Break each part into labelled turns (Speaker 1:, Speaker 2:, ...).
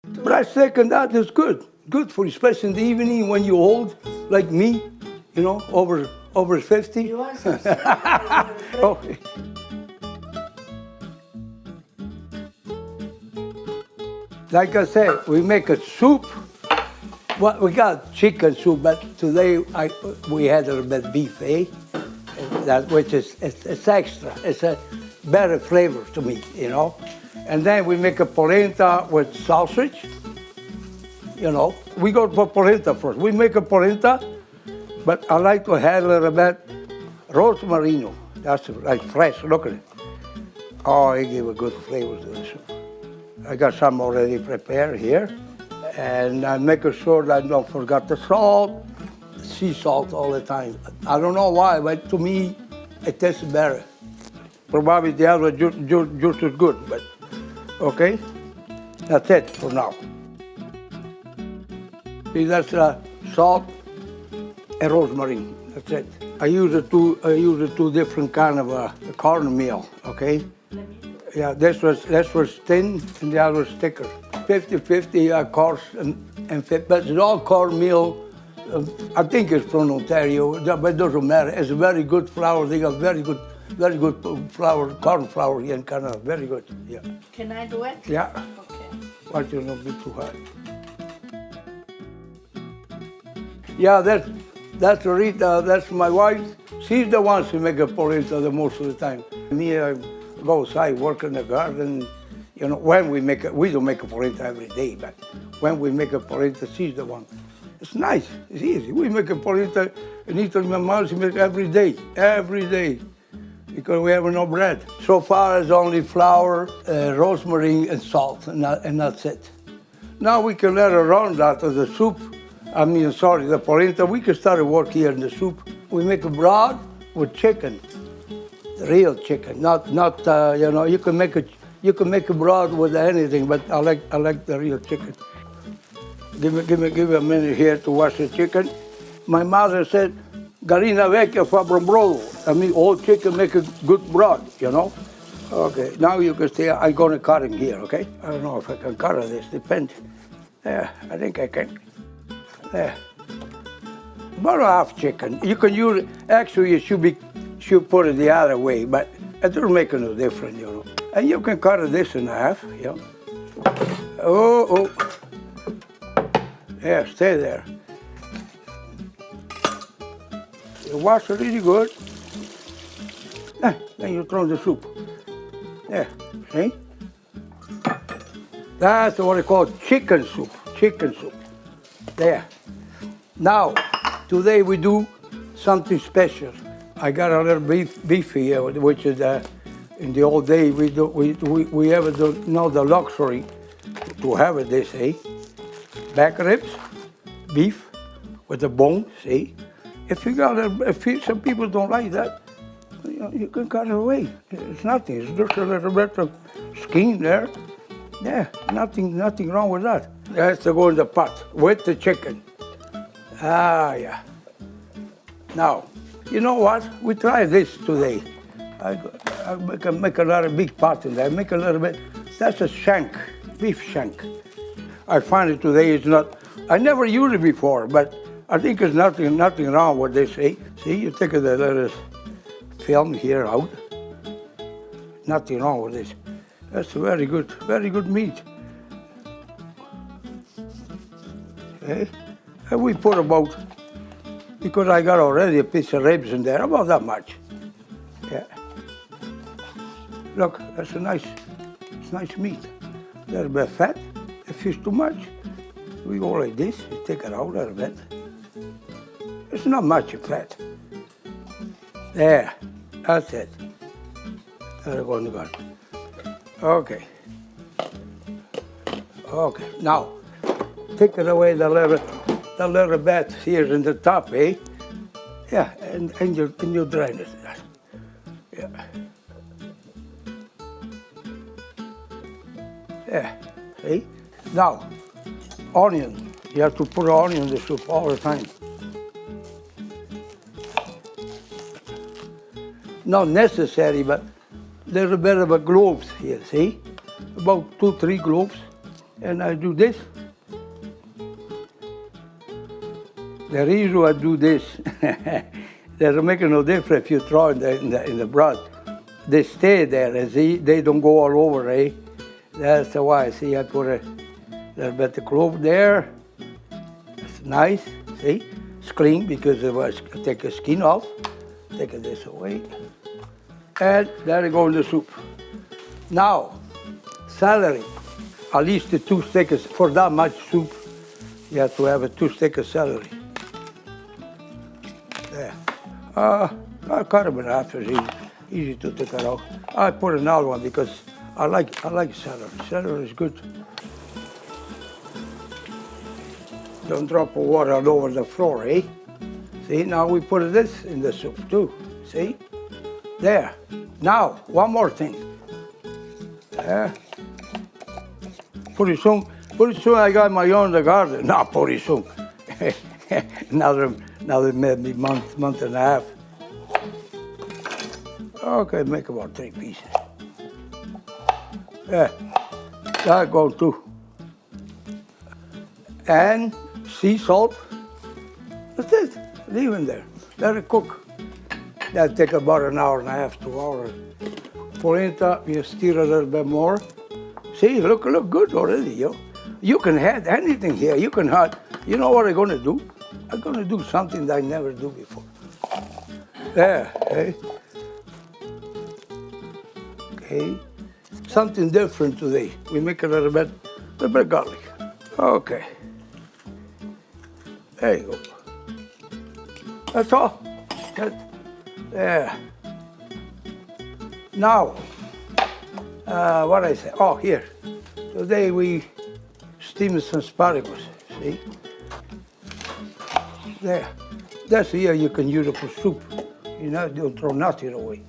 Speaker 1: Breast steak and that is good. Good for especially in the evening when you're old, like me, over 50.
Speaker 2: You want some steak?
Speaker 1: Oh. Like I said, we make a soup. Well, we got chicken soup, but today we had a little bit beef, eh? That which is it's extra. It's a better flavor to me, you know. And then we make a polenta with sausage. You know, we go for polenta first. We make a polenta, but I like to add a little bit rosmarino. That's like fresh. Look at it. Oh, it gives a good flavor to the soup. I got some already prepared here. And I make sure that I don't forget the salt, sea salt all the time. I don't know why, but to me, it tastes better. Probably the other just as good, but okay. That's it for now. See, that's salt and rosemary. That's it. I use it two different kind of cornmeal. Okay. Yeah, this was thin and the other was thicker. 50-50 course and fit, but it's all cornmeal. I think it's from Ontario, but it doesn't matter. It's a very good flour. They got very good flour, corn flour here in Canada. Very good. Yeah.
Speaker 2: Can I do it?
Speaker 1: Yeah.
Speaker 2: Okay.
Speaker 1: Watch it not be too hard. Yeah, that's Rita. That's my wife. She's the one who make a polenta the most of the time. Me, I go outside, work in the garden. You know, when we make it, we don't make a polenta every day, but when we make a polenta, she's the one. It's nice, it's easy. We make a polenta in Italy, my mom, she makes every day, because we have no bread. So far, it's only flour, rosemary, and salt, and that's it. Now we can let her run that of the soup. The polenta. We can start to work here in the soup. We make a broth with chicken, real chicken, not you can make a broth with anything, but I like the real chicken. Give me a minute here to wash the chicken. My mother said, "Gallina vecchia fa buon brodo." I mean, old chicken make a good broth, you know. Okay, now you can see I'm gonna cut him here. Okay, I don't know if I can cut this. Depends. Yeah, I think I can. There. About a half chicken. You can use. Actually, you should put it the other way, but it doesn't make no difference, you know. And you can cut this in half, you know. Oh. Yeah, stay there. You wash it really good. Then you throw the soup. Yeah, see? That's what I call chicken soup. Chicken soup. There. Now, today we do something special. I got a little beef here, which is in the old day we ever don't know the luxury to have it. This, back ribs, beef with the bone. See, if some people don't like that, you can cut it away. It's nothing. It's just a little bit of skin there. Yeah, nothing wrong with that. It has to go in the pot with the chicken. Yeah. Now, you know what? We try this today. I can make a lot of big pot in there. Make a little bit. That's a shank, beef shank. I find it today is not. I never used it before, but I think there's nothing wrong with this. See, you take the little film here out. Nothing wrong with this. That's very good meat. Okay, and we put about. Because I got already a piece of ribs in there, about that much. Yeah. Look, that's nice meat. A little bit of fat. If it's too much, we go like this, you take it out a little bit. It's not much fat. There, that's it. There go in the gun. Okay. Okay, now, take it away the little bit here in the top, eh? Yeah, and you drain it. Yeah. Yeah, see? Now, onion. You have to put onion in the soup all the time. Not necessary, but there's a bit of a cloves here, see? About 2-3 cloves. and I do this. The reason I do this, doesn't make no difference if you throw in the broth. They stay there, see? They don't go all over, eh? That's why. See, I put a little bit of clove there. It's nice, see? It's clean because I take the skin off. Take this away. And there you go in the soup. Now, celery. At least the 2 sticks. For that much soup, you have to have a 2 sticks of celery. There. I cut them in half. It's easy to take it out. I put another one because I like celery. Celery is good. Don't drop water all over the floor, eh? See, now we put this in the soup too. See? There. Now, one more thing. There. Pretty soon I got my own in the garden. Not pretty soon. another maybe month and a half. Okay, make about 3 pieces. Yeah, that goes too. And sea salt. That's it. Leave it there. Let it cook. That take about an hour and a half, 2 hours. Polenta, you stir a little bit more. See, look good already, yo. You can add anything here. You can add. You know what I'm gonna do? I'm gonna do something that I never do before. There, okay. Okay. Something different today. We make a little bit of garlic. Okay. There you go. That's all. There. Now, what I say? Oh, here. Today we steam some asparagus. See? There. That's here you can use it for soup. You know, don't throw nothing away.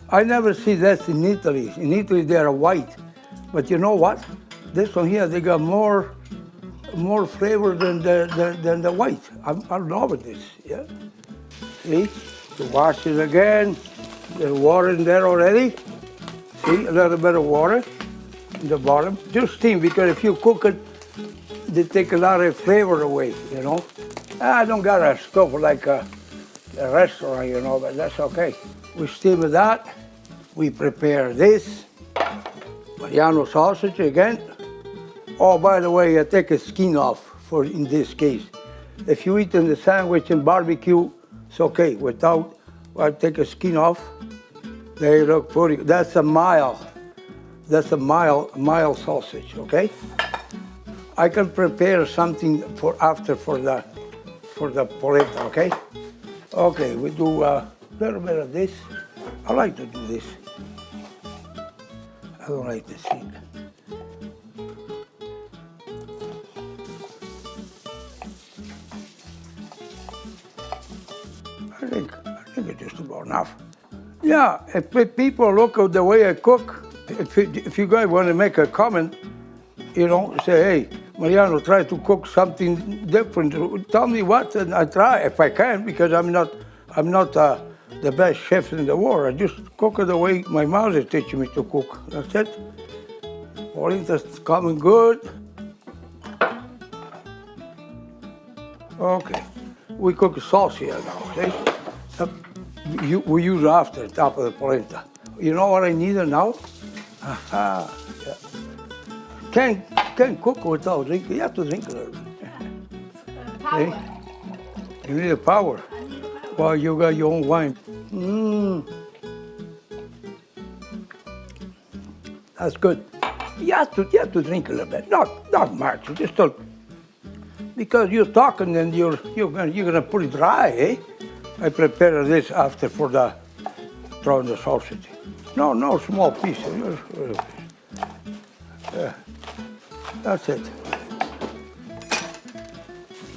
Speaker 1: I never see that in Italy. In Italy they are white, but you know what? This one here they got more flavor than the white. I love this. Yeah. See? To wash it again. There's water in there already. See, a little bit of water in the bottom. Just steam, because if you cook it, they take a lot of flavor away, you know. I don't got a stove like a restaurant, you know, but that's okay. We steam that. We prepare this. Mariano sausage again. Oh, by the way, I take a skin off for in this case. If you eat in the sandwich and barbecue, it's okay. Without, I take a skin off. They look pretty. That's a mild sausage, okay? I can prepare something for after for the polenta, okay? Okay, we do a little bit of this. I like to do this. I don't like this heat. I think it's just about enough. Yeah, if people look at the way I cook, if you guys want to make a comment, you know, say, hey, Mariano, try to cook something different. Tell me what, and I try if I can, because I'm not the best chef in the world. I just cook it the way my mother teaching me to cook. That's it. Polenta's coming good. Okay, we cook sauce here now. Okay, we use after top of the polenta. You know what I need now? Aha, yeah. Can't cook without drinking. You have to drink a little bit.
Speaker 2: Power.
Speaker 1: You need a power. Well, you got your own wine. That's good. You have to drink a little bit. Not much. Just a, because you're talking and you're gonna put it dry, eh? I prepare this after for the throwing the sausage. No small piece. Yeah. That's it.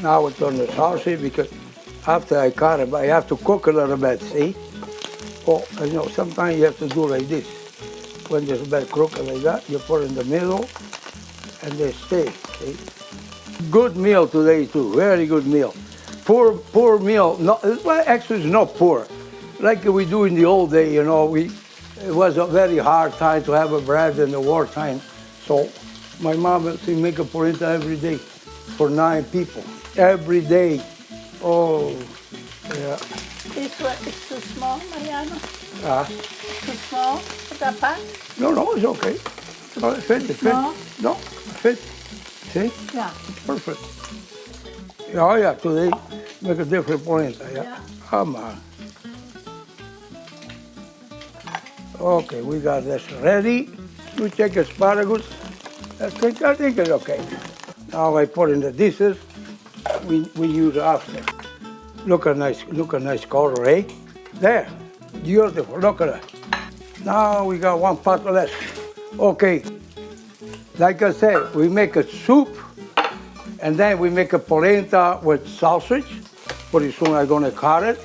Speaker 1: Now it's on the sausage because after I cut it, I have to cook a little bit, see? Oh, you know, sometimes you have to do like this. When there's a bit crooked like that, you put it in the middle and they stay, see? Good meal today too, very good meal. Poor meal, well, actually it's not poor. Like we do in the old day, you know, it was a very hard time to have a bread in the wartime. So My mom, she make a polenta every day for 9 people. Every day. Oh, yeah.
Speaker 2: This one is too small, Mariano?
Speaker 1: Ah.
Speaker 2: Too small for that pot?
Speaker 1: No, it's okay. Oh, it fit, it fit.
Speaker 2: No?
Speaker 1: No, it fit. See?
Speaker 2: Yeah.
Speaker 1: Perfect. Oh, yeah, today make a different polenta, yeah.
Speaker 2: Yeah.
Speaker 1: Come on. Okay, we got this ready. We take asparagus. I think it's okay. Now I put in the dishes. We use after. Look a nice color, eh? There, beautiful. Look at that. Now we got one pot less. Okay, like I said, we make a soup, and then we make a polenta with sausage. Pretty soon I'm gonna cut it,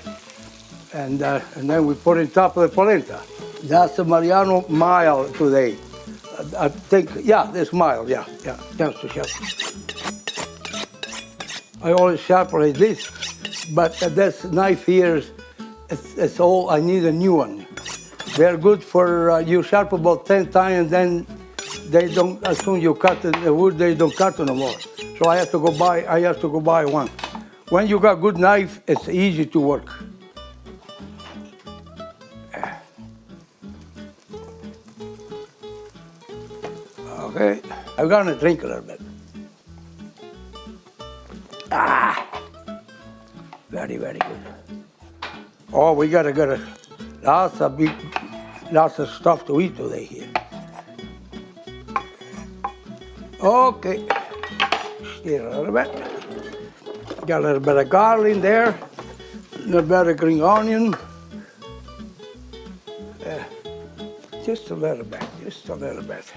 Speaker 1: and then we put it on top of the polenta. That's a Mariano mild today. I think, yeah, this mild, yeah, just to sharpen. I always sharpen like this, but this knife here, it's all, I need a new one. They're good for, you sharpen about 10 times, and then they don't, as soon as you cut the wood, they don't cut no more. So I have to go buy one. When you got good knife, it's easy to work. Okay, I'm gonna drink a little bit. Very, very good. Oh, we gotta get lots of stuff to eat today here. Okay, stir a little bit. Got a little bit of garlic in there, a little bit of green onion. Just a little bit, just a little bit.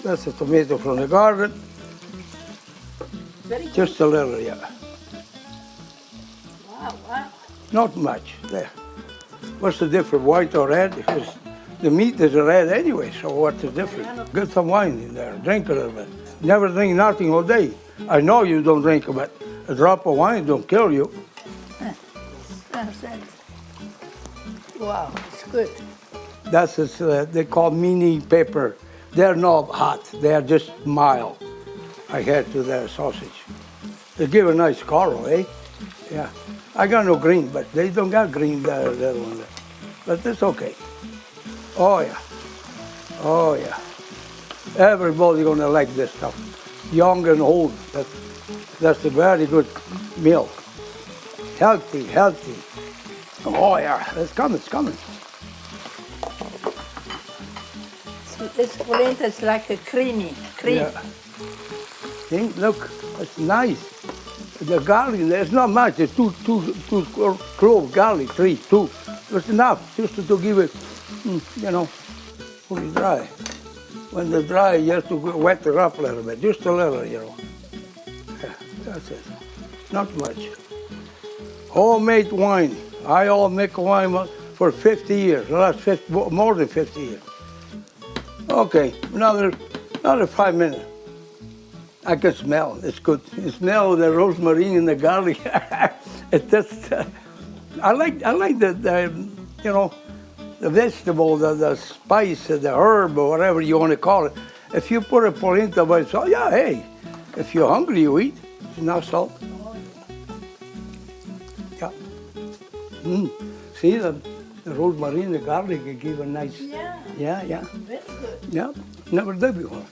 Speaker 1: That's a tomato from the garden.
Speaker 2: Very good.
Speaker 1: Just a little, yeah.
Speaker 2: Wow.
Speaker 1: Not much. There. What's the difference, white or red? Because the meat is red anyway, so what's the difference? Get some wine in there, drink a little bit. Never drink nothing all day. I know you don't drink, but a drop of wine don't kill you.
Speaker 2: That's it. Wow, it's good.
Speaker 1: That's they call mini pepper. They're not hot, they are just mild. I had to their sausage. They give a nice color, eh? Yeah. I got no green, but they don't got green there one there. But it's okay. Oh yeah. Oh yeah. Everybody gonna like this stuff. Young and old. That's a very good meal. Healthy. Oh yeah, it's coming.
Speaker 2: This polenta is like a cream.
Speaker 1: Yeah. See, look, it's nice. The garlic, there's not much. It's two cloves garlic, two. It's enough just to give it, fully dry. When they're dry, you have to wet it up a little bit, just a little, Yeah, that's it. Not much. Homemade wine. I all make wine for 50 years, more than 50 years. Okay, another 5 minutes. I can smell. It's good. You smell the rosemary and the garlic. It's just. I like the vegetable, the spice, the herb, or whatever you want to call it. If you put a polenta by itself, yeah, hey. If you're hungry, you eat. It's not salt. Yeah. See the rosemary and the garlic give a nice. Yeah.
Speaker 2: Very good.
Speaker 1: Yeah, never did before.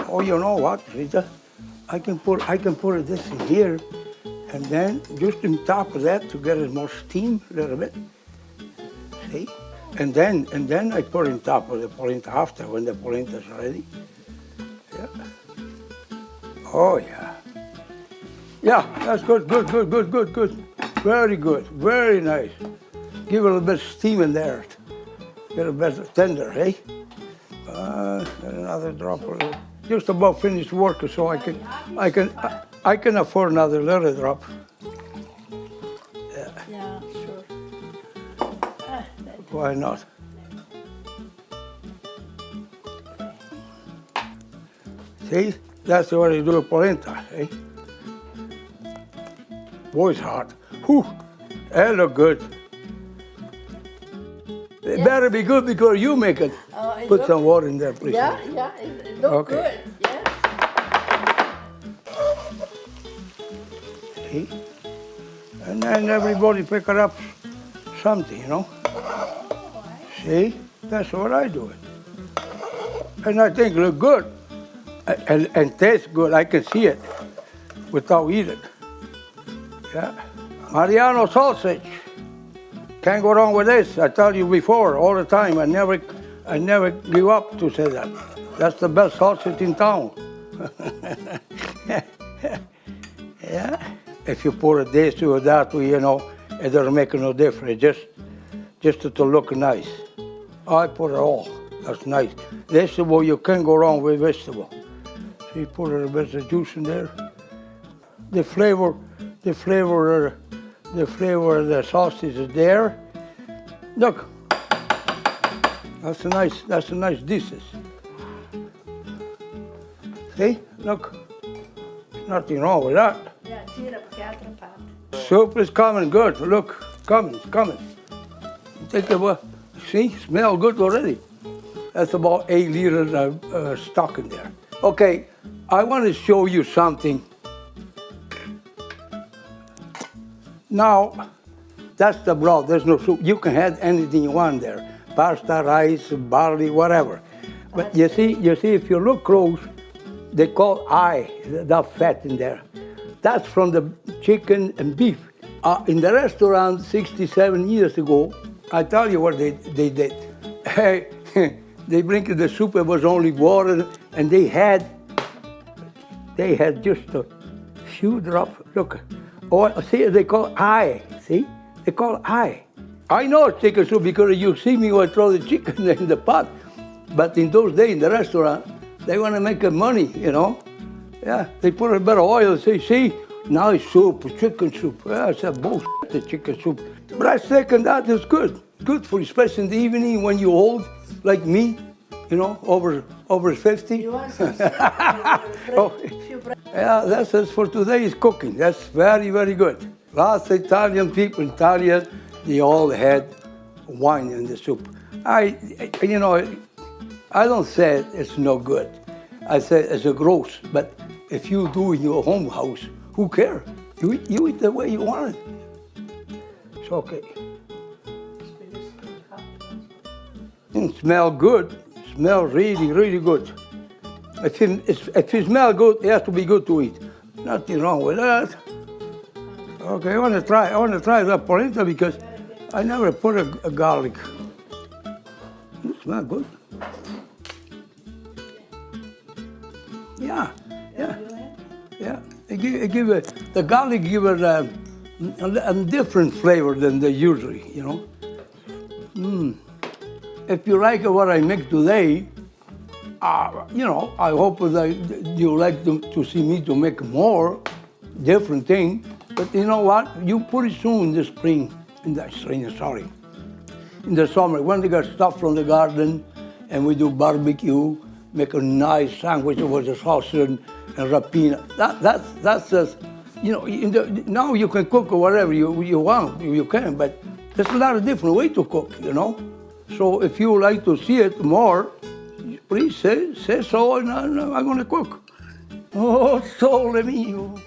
Speaker 1: Oh, you know what, Rita? I can put this in here, and then just on top of that to get it more steam a little bit. See? And then I put on top of the polenta after when the polenta is ready. Yeah. Oh yeah. Yeah, that's good. Very good. Very nice. Give it a little bit of steam in there. Get a bit tender, eh? Another drop of it. Just about finished work, so I can afford another little drop.
Speaker 2: Yeah, sure.
Speaker 1: Why not? See, that's the way you do a polenta, eh? Boy, it's hot. Whew, that look good. It better be good because you make it.
Speaker 2: it
Speaker 1: Put
Speaker 2: look-
Speaker 1: some water in there, please.
Speaker 2: Yeah, yeah, it look
Speaker 1: Okay.
Speaker 2: good. Yeah.
Speaker 1: See? And then everybody pick it up something, you know? See? That's what I do. And I think look good. And tastes good. I can see it without eating. Yeah. Mariano sausage. Can't go wrong with this. I tell you before, all the time. I never give up to say that. That's the best sausage in town. Yeah. If you put it this way or that way, you know, it doesn't make no difference. Just to look nice. I put it all. That's nice. Vegetable, you can't go wrong with vegetable. So you put a bit of juice in there. The flavor of the sausage is there. Look, that's a nice dishes. See, look, nothing wrong with that.
Speaker 2: Yeah, tira perché è altra parte.
Speaker 1: Soup is coming good. Look, it's coming. Take a see, smell good already. That's about 8 liters of stock in there. Okay, I want to show you something. Now, that's the broth. There's no soup. You can add anything you want there. Pasta, rice, barley, whatever. But you see, if you look close, they call eye, that fat in there. That's from the chicken and beef. In the restaurant 67 years ago, I tell you what they did. They bring the soup, it was only water, and they had just a few drops. Look, oh, see, they call eye. See, they call eye. I know it's chicken soup because you see me when I throw the chicken in the pot. But in those days in the restaurant, they want to make money, you know. Yeah, they put a bit of oil and say, see, now it's soup, chicken soup. Yeah, it's a bullshit, the chicken soup. But I second that is good. Good for especially in the evening when you're old, like me, you know, over 50.
Speaker 2: You want some
Speaker 1: Oh, yeah, that's it for today's cooking. That's very, very good. Lots of Italian people in Italy, they all had wine in the soup. I don't say it's no good. I say it's a gross, but if you do in your home house, who cares? You eat the way you want it. It's okay. It smells good. Smell really, really good. If it smells good, it has to be good to eat. Nothing wrong with that. Okay, I want to try that polenta because I never put a garlic. It smells good. Yeah. The garlic give it a different flavor than they usually, you know. If you like what I make today, you know, I hope that you like to see me to make more different thing. But you know what? You pretty soon in the spring, in the summer, when they got stuff from the garden, and we do barbecue, make a nice sandwich with the sausage and rapina. That's just, you know, now you can cook whatever you want, you can, but there's a lot of different ways to cook, you know. So if you like to see it more, please say so, and I'm going to cook. Oh, sole mio.